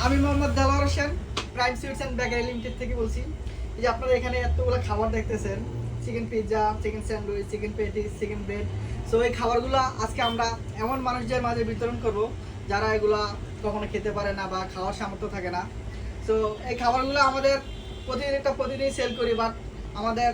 আমি Mohammad Delwar Hossain, prime sweets and bakery limited থেকে বলছি। এই যে আপনারা এখানে এতগুলো খাবার দেখতেছেন, chicken pizza, chicken sandwich, chicken patties, chicken bread. So এই খাবারগুলো আজকে আমরা এমন মানুষদের মাঝে বিতরণ করব যারা এগুলা কখনো খেতে পারে না বা খাওয়ার সামর্থ্য থাকে না। সো এই খাবারগুলো আমাদের প্রতিদিনই সেল করি, বাট আমাদের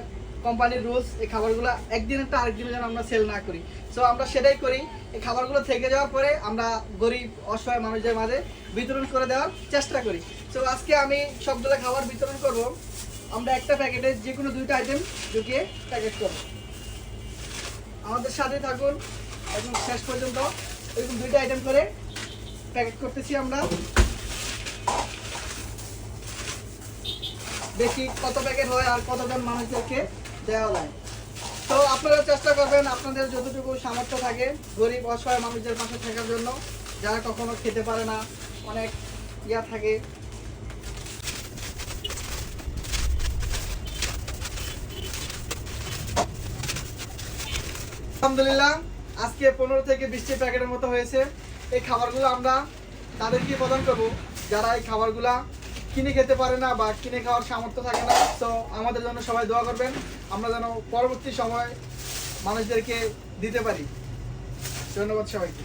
কোম্পানির রুলস এই খাবারগুলো একদিনেরটা আরেকদিনের যেন আমরা সেল না করি। সো আমরা সেটাই করি, এই খাবারগুলো থেকে যাওয়ার পরে আমরা গরিব অসহায় মানুষদের মাঝে বিতরণ করে দেওয়ার চেষ্টা করি। সো আজকে আমি সবগুলো খাবার বিতরণ করব। আমরা একটা প্যাকেটে যে কোনো 2টা আইটেম ঢুকিয়ে প্যাকেট করব। আমাদের সাথে থাকুন একদম শেষ পর্যন্ত। এরকম 2টা আইটেম করে প্যাকেট করতেছি আমরা। দেখি কত প্যাকেট হয় আর কতজন মানুষদেরকে দেওয়া যায়। তো আপনারা চেষ্টা করবেন আপনাদের যতটুকু সামর্থ্য থাকে গরিব অসহায় মানুষদের পাশে থাকার জন্য, যারা কখনো খেতে পারে না, অনেক থাকে। আলহামদুলিল্লাহ আজকে 15 থেকে 20টি প্যাকেটের মতো হয়েছে। এই খাবারগুলো আমরা তাদেরকে প্রদান করব যারা এই খাবারগুলা কিনে খেতে পারে না বা কিনে খাওয়ার সামর্থ্য থাকে না। তো আমাদের জন্য সবাই দোয়া করবেন, আমরা যেন পরবর্তী সময় মানুষদেরকে দিতে পারি। ধন্যবাদ সবাইকে।